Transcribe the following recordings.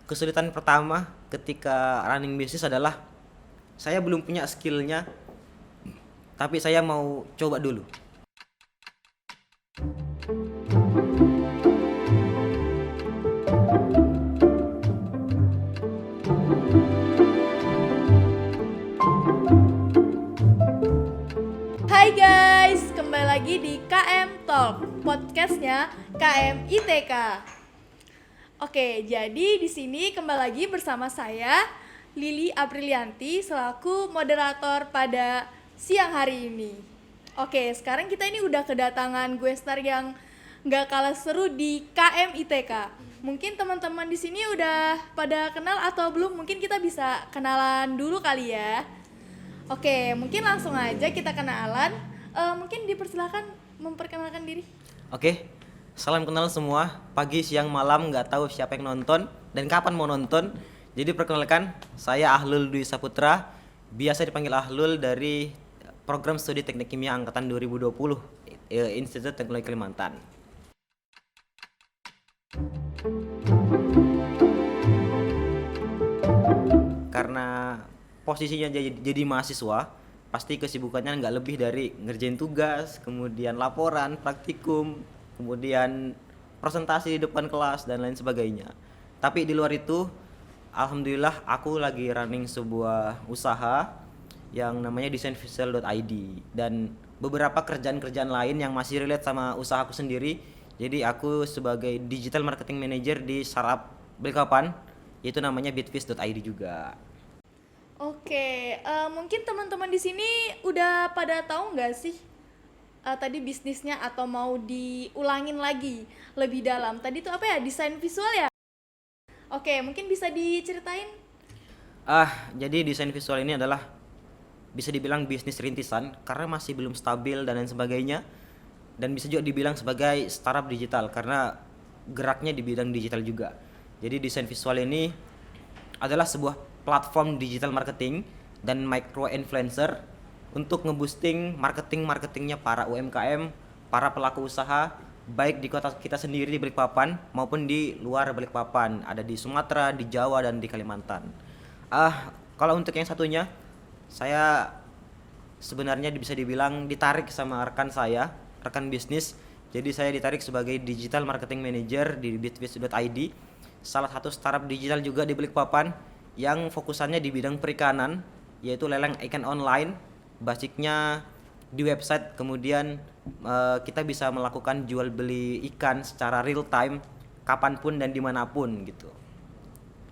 Kesulitan pertama ketika running bisnis adalah saya belum punya skillnya, tapi saya mau coba dulu. Hai guys, kembali lagi di KM Talk, podcastnya KM ITK. Oke, jadi di sini kembali lagi bersama saya Lili Aprilianti selaku moderator pada siang hari ini. Oke, sekarang kita ini udah kedatangan gue star yang nggak kalah seru di KM ITK. Mungkin teman-teman di sini udah pada kenal atau belum? Mungkin kita bisa kenalan dulu kali ya. Oke, mungkin langsung aja kita kenalan. Mungkin dipersilakan memperkenalkan diri. Oke, salam kenal semua. Pagi, siang, malam, nggak tahu siapa yang nonton dan kapan mau nonton. Jadi perkenalkan, saya Ahlul Dwi Saputra, biasa dipanggil Ahlul dari program studi Teknik Kimia angkatan 2020 Institut Teknologi Kalimantan. Karena posisinya jadi mahasiswa, pasti kesibukannya nggak lebih dari ngerjain tugas, kemudian laporan, praktikum, kemudian presentasi di depan kelas dan lain sebagainya. Tapi di luar itu, alhamdulillah aku lagi running sebuah usaha yang namanya desainvisual.id dan beberapa kerjaan-kerjaan lain yang masih relate sama usahaku sendiri. Jadi aku sebagai digital marketing manager di startup Balikpapan, itu namanya bitfish.id juga. Oke, mungkin teman-teman di sini udah pada tahu nggak sih tadi bisnisnya atau mau diulangin lagi lebih dalam? Tadi itu apa ya? Desain visual ya? Oke, mungkin bisa diceritain? Jadi desain visual ini adalah bisa dibilang bisnis rintisan karena masih belum stabil dan lain sebagainya, dan bisa juga dibilang sebagai startup digital karena geraknya di bidang digital juga. Jadi desain visual ini adalah sebuah platform digital marketing dan micro influencer untuk ngeboosting marketingnya para UMKM, para pelaku usaha baik di kota kita sendiri di Balikpapan maupun di luar Balikpapan, ada di Sumatera, di Jawa dan di Kalimantan. Kalau untuk yang satunya, saya sebenarnya bisa dibilang ditarik sama rekan bisnis. Jadi saya ditarik sebagai digital marketing manager di bitfish.id, salah satu startup digital juga di Balikpapan yang fokusannya di bidang perikanan, yaitu lelang ikan online, basicnya di website. Kemudian kita bisa melakukan jual beli ikan secara real time, kapanpun dan dimanapun gitu.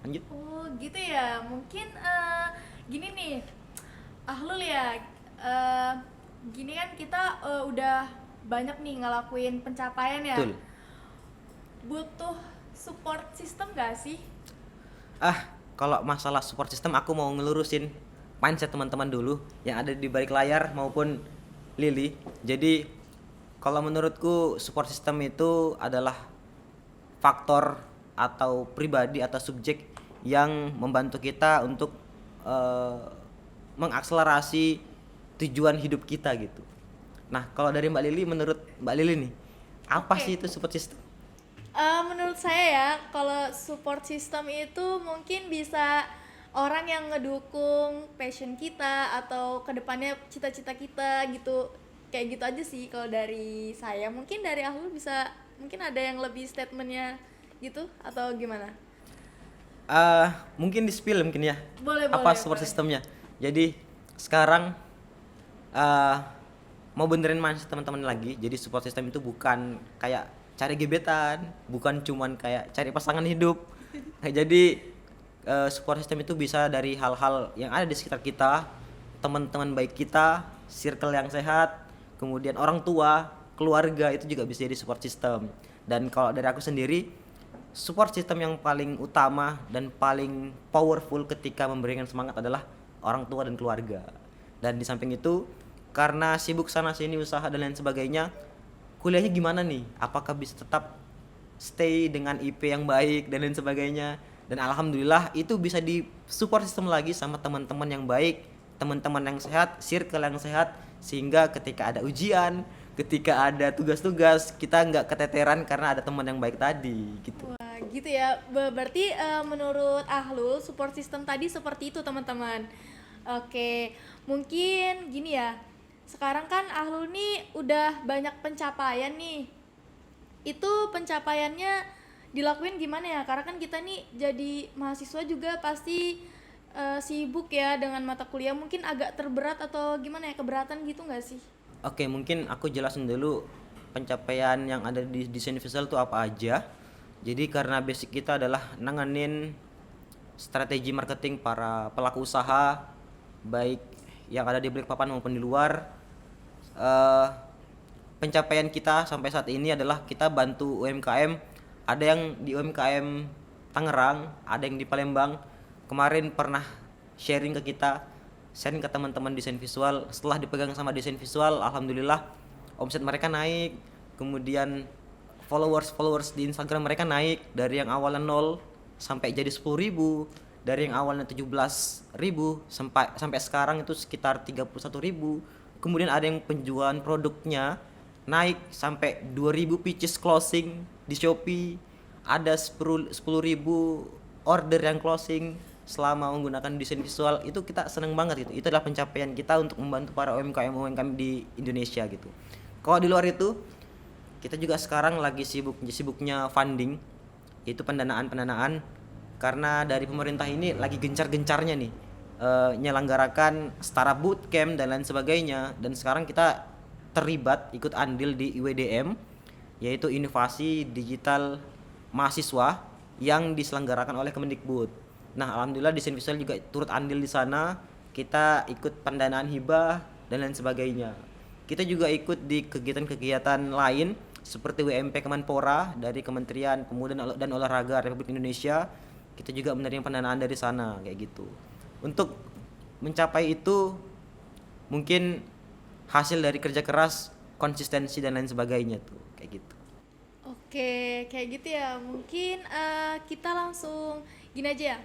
Lanjut. Oh gitu ya, mungkin gini nih, Ahlul ya, gini kan kita udah banyak nih ngelakuin pencapaian ya. Betul. Butuh support system gak sih? Kalau masalah support system, aku mau ngelurusin mindset teman-teman dulu yang ada di balik layar maupun Lili. Jadi kalau menurutku support system itu adalah faktor atau pribadi atau subjek yang membantu kita untuk mengakselerasi tujuan hidup kita gitu. Nah, kalau dari Mbak Lili, menurut Mbak Lili nih, apa sih itu support system? Menurut saya ya, kalau support system itu mungkin bisa orang yang ngedukung passion kita atau kedepannya cita-cita kita gitu. Kayak gitu aja sih kalau dari saya. Mungkin dari Ahlul bisa, mungkin ada yang lebih statementnya gitu atau gimana? Mungkin di spill mungkin ya. Boleh, Apa boleh, support boleh. sistemnya? Jadi sekarang uh, mau benerin mindset teman-teman lagi. Jadi support system itu bukan kayak cari gebetan, bukan cuman kayak cari pasangan hidup. Jadi support system itu bisa dari hal-hal yang ada di sekitar kita, teman-teman baik kita, circle yang sehat, kemudian orang tua, keluarga, itu juga bisa jadi support system. Dan kalau dari aku sendiri, support system yang paling utama dan paling powerful ketika memberikan semangat adalah orang tua dan keluarga. Dan di samping itu, karena sibuk sana sini usaha dan lain sebagainya, kuliahnya gimana nih? Apakah bisa tetap stay dengan IP yang baik dan lain sebagainya? Dan alhamdulillah itu bisa di support system lagi sama teman-teman yang baik, teman-teman yang sehat, circle yang sehat, sehingga ketika ada ujian, ketika ada tugas-tugas, kita nggak keteteran karena ada teman yang baik tadi gitu. Wah gitu ya. Berarti menurut Ahlul support system tadi seperti itu teman-teman. Oke, mungkin gini ya. Sekarang kan Ahlul nih udah banyak pencapaian nih. Itu pencapaiannya dilakuin gimana ya? Karena kan kita nih jadi mahasiswa juga pasti sibuk ya dengan mata kuliah. Mungkin agak terberat atau gimana ya, keberatan gitu nggak sih? Oke, mungkin aku jelasin dulu pencapaian yang ada di desain visual itu apa aja. Jadi karena basic kita adalah nanganin strategi marketing para pelaku usaha, baik yang ada di Balikpapan maupun di luar. Eh, Pencapaian kita sampai saat ini adalah kita bantu UMKM. Ada yang di UMKM Tangerang, ada yang di Palembang. Kemarin pernah sharing ke kita, sharing ke teman-teman desain visual. Setelah dipegang sama desain visual, alhamdulillah omset mereka naik. Kemudian followers di Instagram mereka naik dari yang awalnya 0 sampai jadi 10.000, dari yang awalnya 17.000 sampai sekarang itu sekitar 31.000. Kemudian ada yang penjualan produknya naik sampai 2.000 pieces closing di Shopee, ada 10.000 order yang closing selama menggunakan desain visual. Itu kita seneng banget gitu. Itu adalah pencapaian kita untuk membantu para UMKM di Indonesia gitu. Kalau di luar itu, kita juga sekarang lagi sibuknya funding, yaitu pendanaan karena dari pemerintah ini lagi gencar-gencarnya nih menyelenggarakan startup bootcamp dan lain sebagainya. Dan sekarang kita terlibat ikut andil di IWDM, yaitu Inovasi Digital Mahasiswa yang diselenggarakan oleh Kemendikbud. Nah, alhamdulillah desain visual juga turut andil di sana. Kita ikut pendanaan hibah dan lain sebagainya. Kita juga ikut di kegiatan-kegiatan lain seperti WMP Kemenpora dari Kementerian Pemuda dan Olahraga Republik Indonesia. Kita juga menerima pendanaan dari sana kayak gitu. Untuk mencapai itu mungkin hasil dari kerja keras, konsistensi dan lain sebagainya tuh kayak gitu. Oke, kayak gitu ya. Mungkin kita langsung gini aja ya.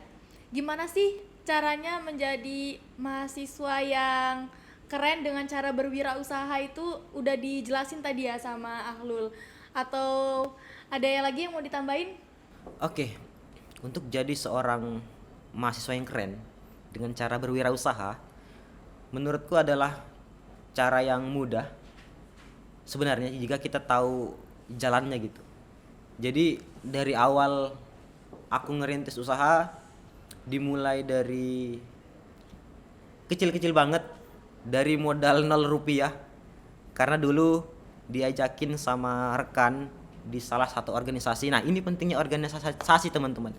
Gimana sih caranya menjadi mahasiswa yang keren dengan cara berwirausaha itu udah dijelasin tadi ya sama Ahlul. Atau ada yang lagi yang mau ditambahin? Oke, untuk jadi seorang mahasiswa yang keren dengan cara berwirausaha, menurutku adalah cara yang mudah sebenarnya jika kita tahu jalannya gitu. Jadi dari awal aku ngerintis usaha dimulai dari kecil-kecil banget, dari modal 0 rupiah, karena dulu diajakin sama rekan di salah satu organisasi. Nah, ini pentingnya organisasi teman-teman.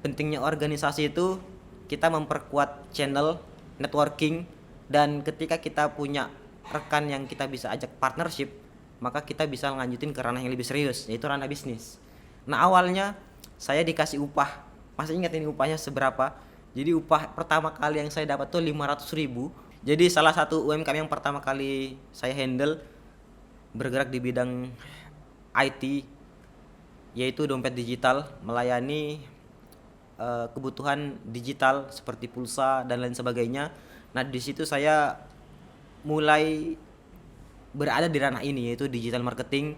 Pentingnya organisasi itu kita memperkuat channel networking, dan ketika kita punya rekan yang kita bisa ajak partnership, maka kita bisa lanjutin ke ranah yang lebih serius, yaitu ranah bisnis. Nah, awalnya saya dikasih upah. Masih ingat ini upahnya seberapa? Jadi upah pertama kali yang saya dapat tuh 500.000. Jadi salah satu UMKM yang pertama kali saya handle bergerak di bidang IT, yaitu dompet digital, melayani kebutuhan digital seperti pulsa dan lain sebagainya. Nah, di situ saya mulai berada di ranah ini, yaitu digital marketing.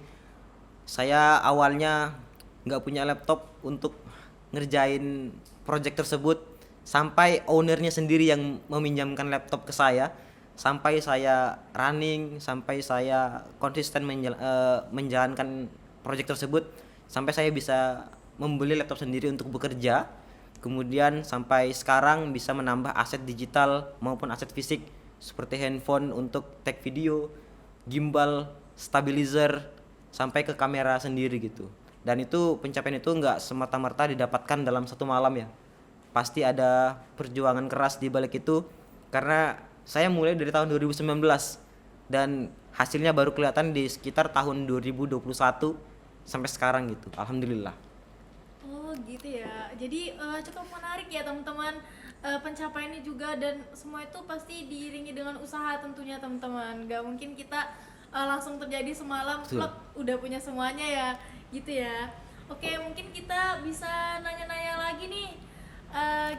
Saya awalnya nggak punya laptop untuk ngerjain project tersebut, sampai ownernya sendiri yang meminjamkan laptop ke saya, sampai saya running, sampai saya konsisten menjalankan project tersebut, sampai saya bisa membeli laptop sendiri untuk bekerja. Kemudian sampai sekarang bisa menambah aset digital maupun aset fisik seperti handphone untuk tag video, gimbal, stabilizer, sampai ke kamera sendiri gitu. Dan itu pencapaian itu nggak semata-merta didapatkan dalam satu malam ya. Pasti ada perjuangan keras di balik itu, karena saya mulai dari tahun 2019 dan hasilnya baru kelihatan di sekitar tahun 2021 sampai sekarang gitu. Alhamdulillah. Oh gitu ya. Jadi cukup menarik ya teman-teman, pencapaiannya juga, dan semua itu pasti diiringi dengan usaha tentunya teman-teman. Gak mungkin kita langsung terjadi semalam plek udah punya semuanya ya, gitu ya. Oke, mungkin kita bisa nanya-nanya lagi nih,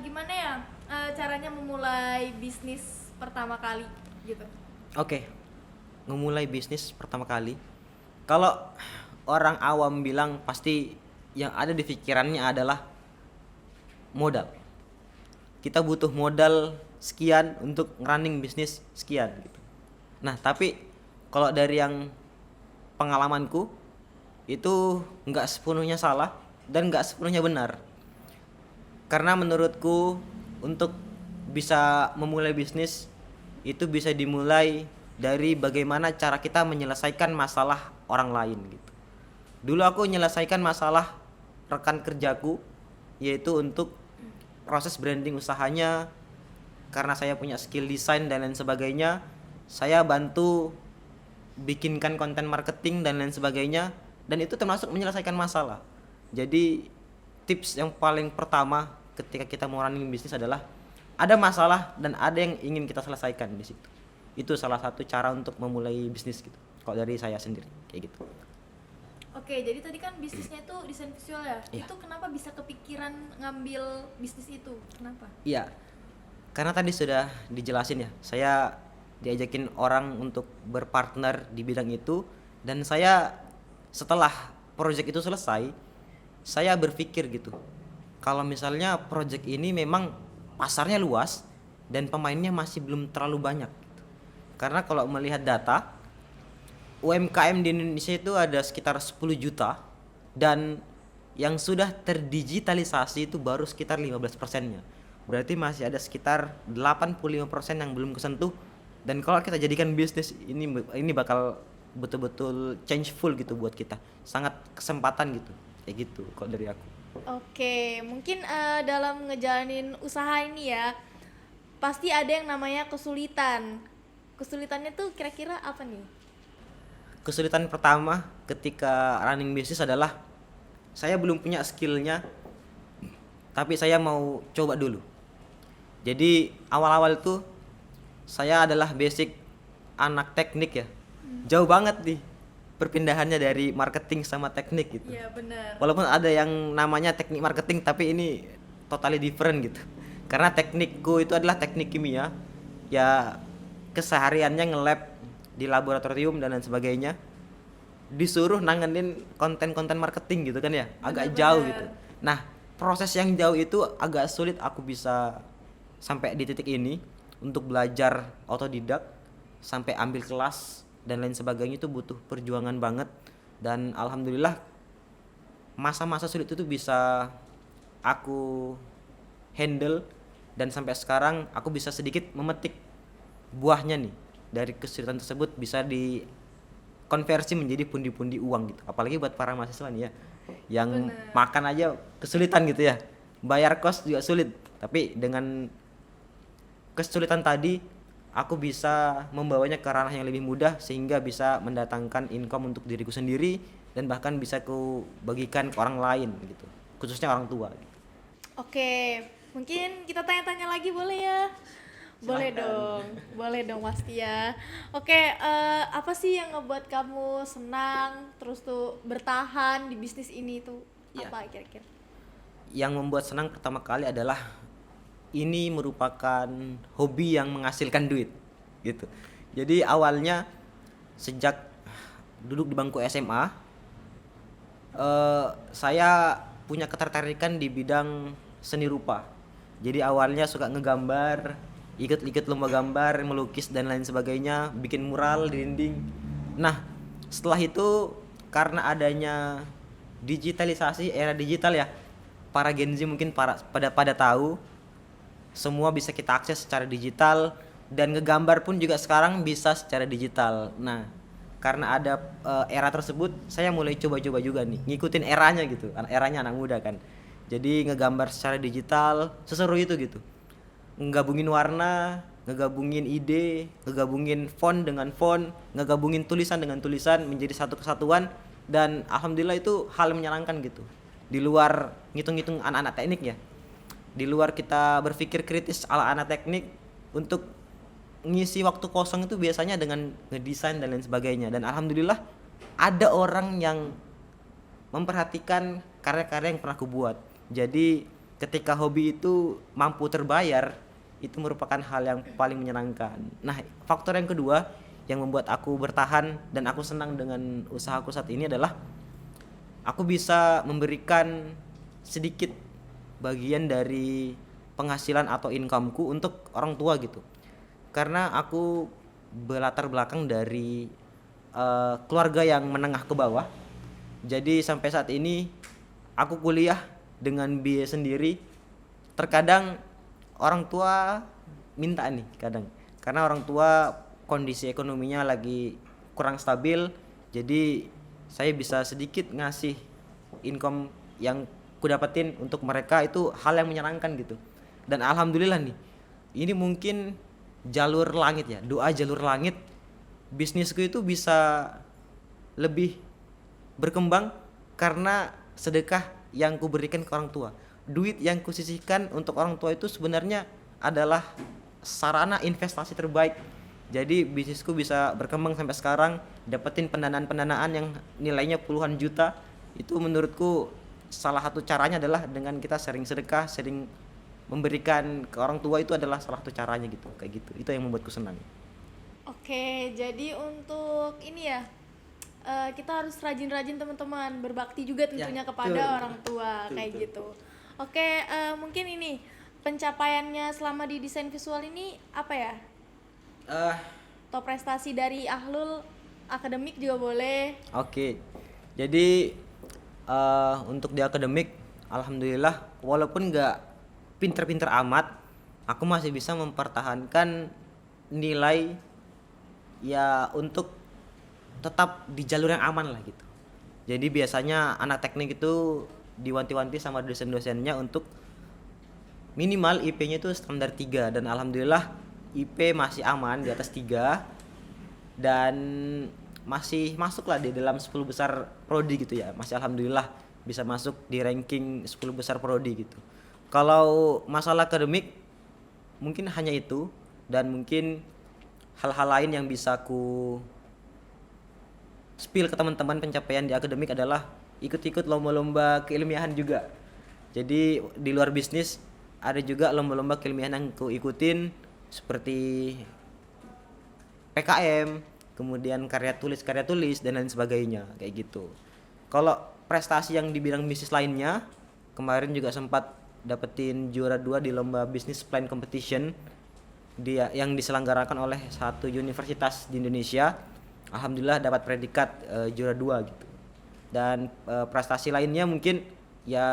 gimana ya caranya memulai bisnis pertama kali gitu. Oke, memulai bisnis pertama kali. Kalau orang awam bilang pasti yang ada di pikirannya adalah modal. Kita butuh modal sekian untuk running bisnis sekian gitu. Nah, tapi kalau dari yang pengalamanku itu nggak sepenuhnya salah dan nggak sepenuhnya benar. Karena menurutku untuk bisa memulai bisnis itu bisa dimulai dari bagaimana cara kita menyelesaikan masalah orang lain gitu. Dulu aku menyelesaikan masalah rekan kerjaku, yaitu untuk proses branding usahanya. Karena saya punya skill desain dan lain sebagainya, saya bantu bikinkan konten marketing dan lain sebagainya, dan itu termasuk menyelesaikan masalah. Jadi tips yang paling pertama ketika kita mau running bisnis adalah ada masalah dan ada yang ingin kita selesaikan di situ. Itu salah satu cara untuk memulai bisnis gitu. Kalau dari saya sendiri kayak gitu. Oke, jadi tadi kan bisnisnya itu desain visual ya. Iya. Itu kenapa bisa kepikiran ngambil bisnis itu? Kenapa? Iya. Karena tadi sudah dijelasin ya. Saya diajakin orang untuk berpartner di bidang itu, dan saya setelah project itu selesai, saya berpikir gitu. Kalau misalnya project ini memang pasarnya luas dan pemainnya masih belum terlalu banyak. Karena kalau melihat data UMKM di Indonesia itu ada sekitar 10 juta dan yang sudah terdigitalisasi itu baru sekitar 15%-nya. Berarti masih ada sekitar 85% yang belum kesentuh, dan kalau kita jadikan bisnis ini bakal betul-betul changeful gitu buat kita. Sangat kesempatan gitu. Kayak gitu kalau dari aku. Oke, mungkin dalam ngejalanin usaha ini ya, pasti ada yang namanya kesulitan. Kesulitannya tuh kira-kira apa nih? Kesulitan pertama ketika running bisnis adalah saya belum punya skillnya, tapi saya mau coba dulu. Jadi awal-awal tuh saya adalah basic anak teknik ya. Jauh banget nih perpindahannya dari marketing sama teknik gitu. Iya, benar. Walaupun ada yang namanya teknik marketing, tapi ini totally different gitu. Karena teknikku itu adalah teknik kimia. Ya kesehariannya nge-lab di laboratorium dan lain sebagainya. Disuruh nanganin konten-konten marketing gitu kan ya. Agak Benar-benar. jauh gitu. Nah, proses yang jauh itu agak sulit aku bisa sampai di titik ini untuk belajar otodidak sampai ambil kelas dan lain sebagainya. Itu butuh perjuangan banget, dan alhamdulillah masa-masa sulit itu bisa aku handle, dan sampai sekarang aku bisa sedikit memetik buahnya nih. Dari kesulitan tersebut bisa dikonversi menjadi pundi-pundi uang gitu. Apalagi buat para mahasiswa nih ya, yang Bener. makan aja kesulitan gitu ya, bayar kos juga sulit. Tapi dengan kesulitan tadi aku bisa membawanya ke ranah yang lebih mudah, sehingga bisa mendatangkan income untuk diriku sendiri dan bahkan bisa ku bagikan ke orang lain gitu, khususnya orang tua gitu. Oke, mungkin kita tanya-tanya lagi boleh ya? Boleh Silahkan. dong, boleh dong pasti ya. Oke, apa sih yang ngebuat kamu senang terus tuh bertahan di bisnis ini tuh? Iya. Apa kira-kira? Yang membuat senang pertama kali adalah ini merupakan hobi yang menghasilkan duit gitu. Jadi awalnya sejak duduk di bangku SMA, saya punya ketertarikan di bidang seni rupa. Jadi awalnya suka ngegambar, ikut lomba gambar, melukis dan lain sebagainya, bikin mural di dinding. Nah, setelah itu karena adanya digitalisasi, era digital ya, para Gen Z mungkin pada tahu semua bisa kita akses secara digital, dan ngegambar pun juga sekarang bisa secara digital. Nah, karena ada era tersebut, saya mulai coba-coba juga nih, ngikutin eranya gitu, eranya anak muda kan. Jadi ngegambar secara digital, seseru itu gitu. Ngegabungin warna, ngegabungin ide, ngegabungin font dengan font, ngegabungin tulisan dengan tulisan menjadi satu kesatuan, dan alhamdulillah itu hal yang menyenangkan gitu. Di luar ngitung-ngitung anak-anak teknik ya. Di luar kita berpikir kritis ala anak teknik, untuk ngisi waktu kosong itu biasanya dengan ngedesain dan lain sebagainya. Dan alhamdulillah ada orang yang memperhatikan karya-karya yang pernah aku buat. Jadi ketika hobi itu mampu terbayar, itu merupakan hal yang paling menyenangkan. Nah, faktor yang kedua yang membuat aku bertahan dan aku senang dengan usahaku saat ini adalah aku bisa memberikan sedikit bagian dari penghasilan atau incomeku untuk orang tua gitu. Karena aku berlatar belakang dari keluarga yang menengah ke bawah. Jadi sampai saat ini aku kuliah dengan biaya sendiri. Terkadang orang tua minta nih kadang. Karena orang tua kondisi ekonominya lagi kurang stabil. Jadi saya bisa sedikit ngasih income yang ku dapetin untuk mereka, itu hal yang menyenangkan gitu. Dan alhamdulillah nih, ini mungkin jalur langit ya, doa jalur langit, bisnisku itu bisa lebih berkembang karena sedekah yang kuberikan ke orang tua. Duit yang kusisihkan untuk orang tua itu sebenarnya adalah sarana investasi terbaik. Jadi bisnisku bisa berkembang sampai sekarang, dapetin pendanaan-pendanaan yang nilainya puluhan juta. Itu menurutku salah satu caranya adalah dengan kita sering sedekah, sering memberikan ke orang tua, itu adalah salah satu caranya gitu, kayak gitu. Itu yang membuatku senang. Oke, jadi untuk ini ya, kita harus rajin-rajin teman-teman, berbakti juga tentunya Ya, kepada betul. orang tua, Betul, kayak betul. gitu. Oke, mungkin ini pencapaiannya selama di desain visual ini apa ya? Eh, Atau prestasi dari Ahlul, akademik juga boleh. Oke. Jadi untuk di akademik, alhamdulillah walaupun nggak pinter-pinter amat, aku masih bisa mempertahankan nilai ya untuk tetap di jalur yang aman lah gitu. Jadi biasanya anak teknik itu diwanti-wanti sama dosen-dosennya untuk minimal IP-nya itu standar 3, dan alhamdulillah IP masih aman di atas 3 dan masih masuk lah di dalam 10 besar prodi gitu ya. Masih alhamdulillah bisa masuk di ranking 10 besar prodi gitu. Kalau masalah akademik mungkin hanya itu, dan mungkin hal-hal lain yang bisa ku spill ke teman-teman pencapaian di akademik adalah ikut-ikut lomba-lomba keilmiahan juga. Jadi di luar bisnis ada juga lomba-lomba keilmiahan yang ku ikutin, seperti PKM, kemudian karya tulis dan lain sebagainya kayak gitu. Kalau prestasi yang di bidang bisnis lainnya, kemarin juga sempat dapetin juara 2 di lomba business plan competition dia yang diselenggarakan oleh satu universitas di Indonesia. Alhamdulillah dapat predikat juara 2 gitu. Dan prestasi lainnya mungkin ya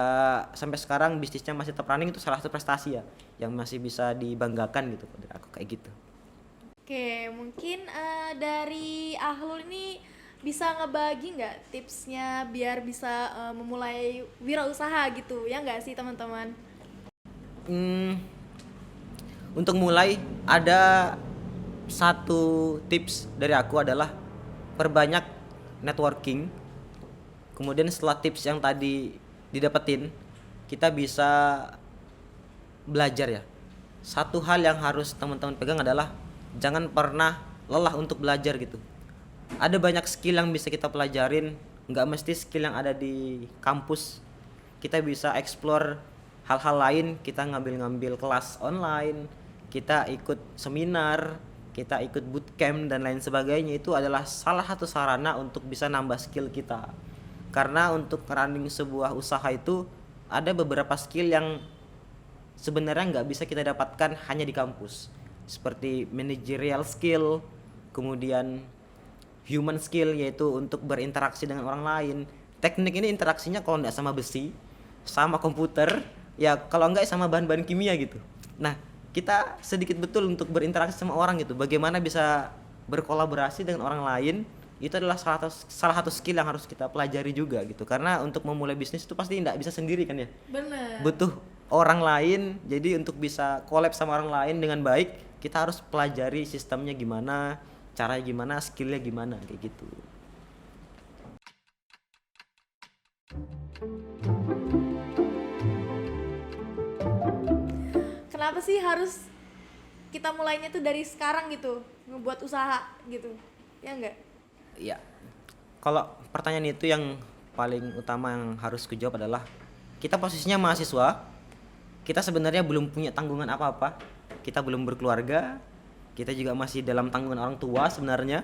sampai sekarang bisnisnya masih tetap running, itu salah satu prestasi ya yang masih bisa dibanggakan gitu dari aku kayak gitu. Oke, mungkin dari Ahlul ini bisa ngebagi nggak tipsnya biar bisa memulai wirausaha gitu, ya nggak sih teman-teman? Hmm, untuk mulai ada satu tips dari aku adalah perbanyak networking. Kemudian setelah tips yang tadi didapetin, kita bisa belajar ya. Satu hal yang harus teman-teman pegang adalah jangan pernah lelah untuk belajar gitu. Ada banyak skill yang bisa kita pelajarin, nggak mesti skill yang ada di kampus. Kita bisa explore hal-hal lain, kita ngambil-ngambil kelas online, kita ikut seminar, kita ikut bootcamp dan lain sebagainya. Itu adalah salah satu sarana untuk bisa nambah skill kita. Karena untuk running sebuah usaha itu ada beberapa skill yang sebenarnya nggak bisa kita dapatkan hanya di kampus, seperti managerial skill, kemudian human skill, yaitu untuk berinteraksi dengan orang lain. Teknik ini interaksinya kalau nggak sama besi, sama komputer, ya kalau nggak sama bahan-bahan kimia gitu. Nah, kita sedikit betul untuk berinteraksi sama orang gitu. Bagaimana bisa berkolaborasi dengan orang lain, itu adalah salah satu skill yang harus kita pelajari juga gitu. Karena untuk memulai bisnis itu pasti nggak bisa sendiri kan ya. Bener. Butuh orang lain. Jadi untuk bisa collab sama orang lain dengan baik, kita harus pelajari sistemnya gimana, caranya gimana, skillnya gimana, kayak gitu. Kenapa sih harus kita mulainya tuh dari sekarang gitu, ngebuat usaha gitu, ya nggak? Iya. Kalau pertanyaan itu yang paling utama yang harus kujawab adalah kita posisinya mahasiswa, kita sebenarnya belum punya tanggungan apa-apa, kita belum berkeluarga, kita juga masih dalam tanggungan orang tua sebenarnya.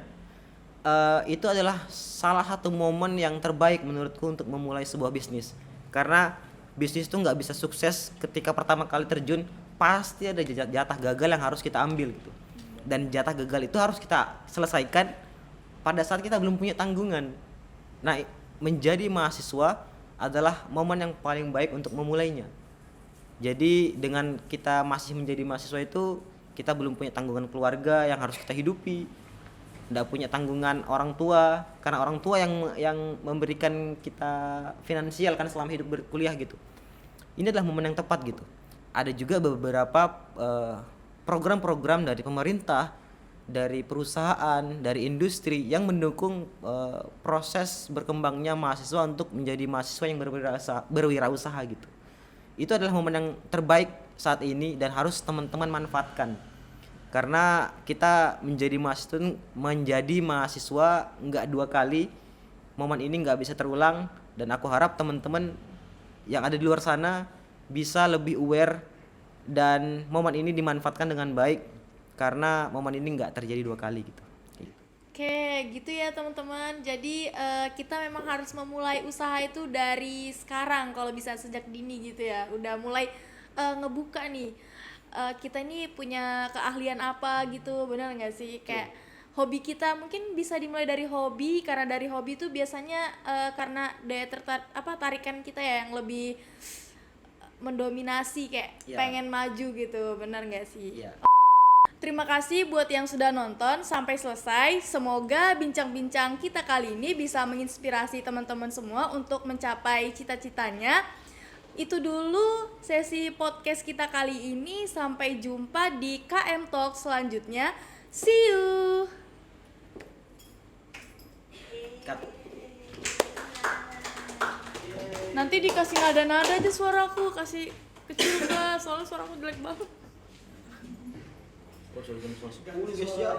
itu adalah salah satu momen yang terbaik menurutku untuk memulai sebuah bisnis. Karena bisnis itu nggak bisa sukses ketika pertama kali terjun, pasti ada jatah gagal yang harus kita ambil gitu. Dan jatah gagal itu harus kita selesaikan pada saat kita belum punya tanggungan. Nah, menjadi mahasiswa adalah momen yang paling baik untuk memulainya. Jadi dengan kita masih menjadi mahasiswa itu, kita belum punya tanggungan keluarga yang harus kita hidupi, tidak punya tanggungan orang tua, karena orang tua yang memberikan kita finansial kan selama hidup berkuliah gitu. Ini adalah momen yang tepat gitu. Ada juga beberapa program-program dari pemerintah, dari perusahaan, dari industri yang mendukung proses berkembangnya mahasiswa untuk menjadi mahasiswa yang berwirausaha gitu. Itu adalah momen yang terbaik saat ini dan harus teman-teman manfaatkan. Karena kita menjadi mahasiswa nggak 2 kali, momen ini nggak bisa terulang, dan aku harap teman-teman yang ada di luar sana bisa lebih aware dan momen ini dimanfaatkan dengan baik, karena momen ini nggak terjadi 2 kali gitu. Oke, gitu ya teman-teman. Jadi kita memang harus memulai usaha itu dari sekarang, kalau bisa sejak dini gitu ya. Udah mulai ngebuka nih. Kita ini punya keahlian apa gitu, benar nggak sih? Kayak hobi kita mungkin bisa dimulai dari hobi, karena dari hobi itu biasanya karena daya tarikan kita ya yang lebih mendominasi, kayak pengen maju gitu, benar nggak sih? Terima kasih buat yang sudah nonton sampai selesai. Semoga bincang-bincang kita kali ini bisa menginspirasi teman-teman semua untuk mencapai cita-citanya. Itu dulu sesi podcast kita kali ini. Sampai jumpa di KM Talk selanjutnya. See you. Nanti dikasih nada-nada aja suaraku, kasih kecil ke, soalnya suaraku jelek banget. Guys ya.